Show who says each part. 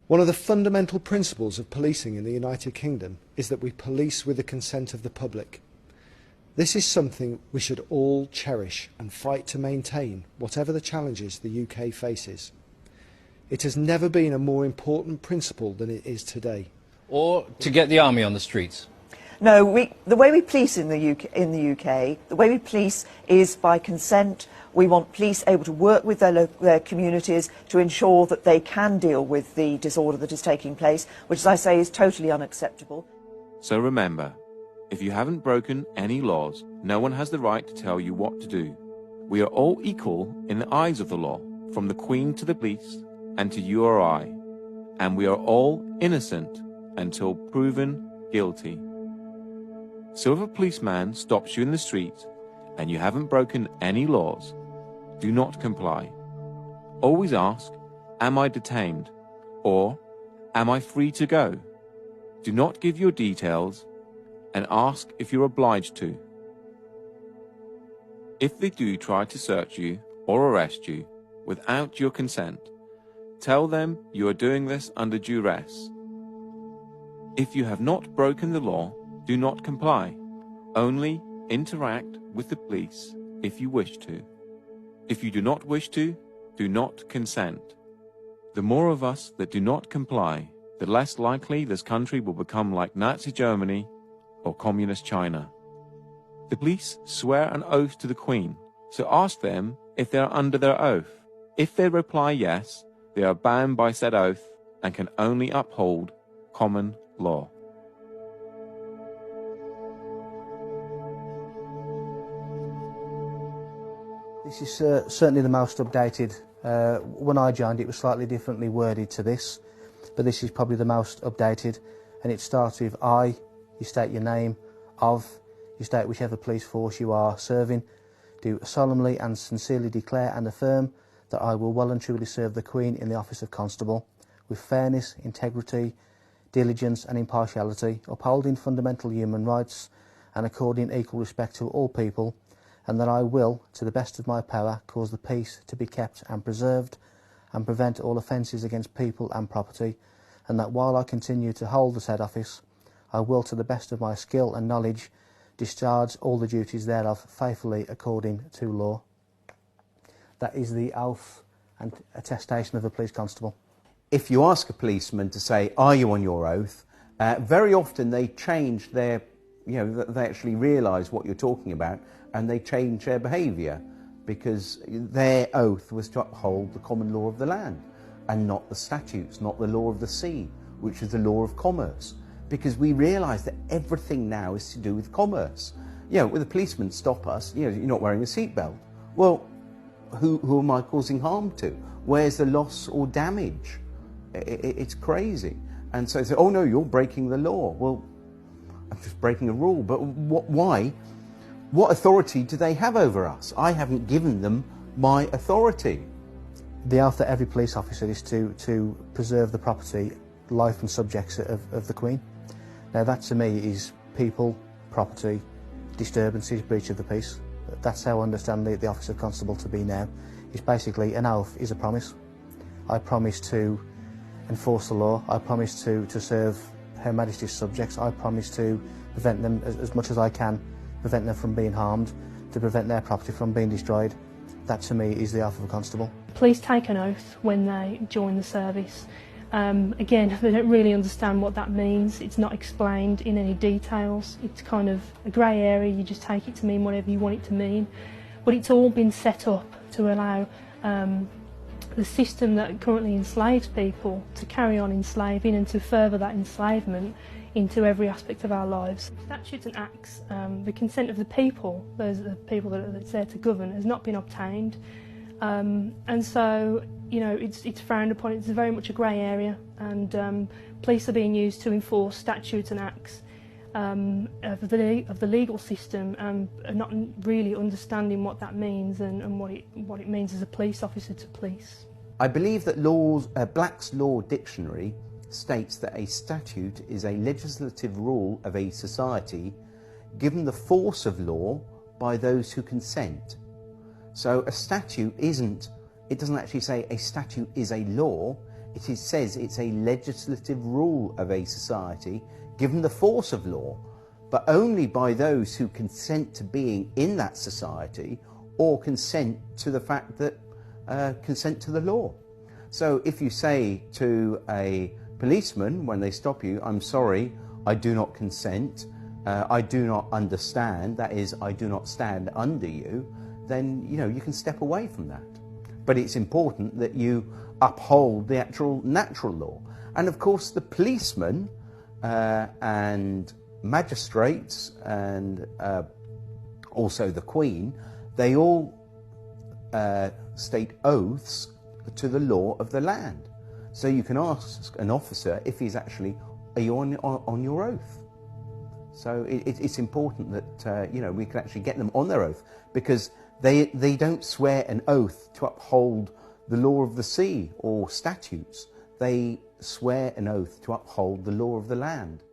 Speaker 1: One of the fundamental principles of policing in the United Kingdom is that we police with the consent of the public. This is something we should all cherish and fight to maintain, whatever the challenges the UK faces. It has never been a more important principle than it is today.
Speaker 2: Or to get the army on the streets?
Speaker 3: No, the way we police in the UK, the way we police is by consent. We want police able to work with their communities to ensure that they can deal with the disorder that is taking place, which, as I say, is totally unacceptable.
Speaker 4: So remember, if you haven't broken any laws, no one has the right to tell you what to do. We are all equal in the eyes of the law, from the Queen to the police and to you or I, and we are all innocent until proven guilty. So if a policeman stops you in the street and you haven't broken any laws, do not comply. Always ask, am I detained? Or, am I free to go? Do not give your details and ask if you're obliged to. If they do try to search you or arrest you without your consent, tell them you are doing this under duress. If you have not broken the law, do not comply. Only interact with the police if you wish to. If you do not wish to, do not consent. The more of us that do not comply, the less likely this country will become like Nazi Germany or Communist China. The police swear an oath to the Queen, so ask them if they are under their oath. If they reply yes, they are bound by said oath and can only uphold common law.
Speaker 5: This is certainly the most updated. When I joined, it was slightly differently worded to this, but this is probably the most updated, and it starts with I, you state your name, of, you state whichever police force you are serving, do solemnly and sincerely declare and affirm that I will well and truly serve the Queen in the office of Constable, with fairness, integrity, diligence and impartiality, upholding fundamental human rights and according equal respect to all people, and that I will, to the best of my power, cause the peace to be kept and preserved and prevent all offences against people and property, and that while I continue to hold the said office, I will, to the best of my skill and knowledge, discharge all the duties thereof faithfully according to law. That is the oath and attestation of a police constable.
Speaker 6: If you ask a policeman to say, are you on your oath, very often they change their, they actually realise what you're talking about and they change their behaviour because their oath was to uphold the common law of the land and not the statutes, not the law of the sea, which is the law of commerce. Because we realise that everything now is to do with commerce. With a policeman stop us, you're not wearing a seatbelt. Well, who am I causing harm to? Where's the loss or damage? It's crazy. And so they say, oh no, you're breaking the law. Well, I'm just breaking a rule, but why? What authority do they have over us? I haven't given them my authority.
Speaker 5: The oath that every police officer is to preserve the property, life and subjects of the Queen. Now that to me is people, property, disturbances, breach of the peace. That's how I understand the office of constable to be now. It's basically an oath is a promise. I promise to enforce the law. I promise to serve Her Majesty's subjects. I promise to prevent them as much as I can, prevent them from being harmed, to prevent their property from being destroyed. That to me is the oath of a constable.
Speaker 7: Police take an oath when they join the service. Again, they don't really understand what that means. It's not explained in any details. It's kind of a grey area. You just take it to mean whatever you want it to mean. But it's all been set up to allow the system that currently enslaves people to carry on enslaving and to further that enslavement into every aspect of our lives. Statutes and acts, the consent of the people, those are the people that's there to govern, has not been obtained. And so, it's frowned upon. It's very much a grey area, and police are being used to enforce statutes and acts of the legal system, and not really understanding what that means and what it means as a police officer to police.
Speaker 6: I believe that Black's Law Dictionary states that a statute is a legislative rule of a society given the force of law by those who consent. So a statute it doesn't actually say a statute is a law, It says it's a legislative rule of a society given the force of law, but only by those who consent to being in that society or consent to the fact that consent to the law. So if you say to a policeman when they stop you, I'm sorry, I do not consent, I do not understand, that is, I do not stand under you, then you can step away from that. But it's important that you uphold the actual natural law. And of course the policemen and magistrates and also the Queen, they all state oaths to the law of the land. So you can ask an officer if he's actually, are you on your oath? So it's important that we can actually get them on their oath, because they don't swear an oath to uphold the law of the sea or statutes. They swear an oath to uphold the law of the land.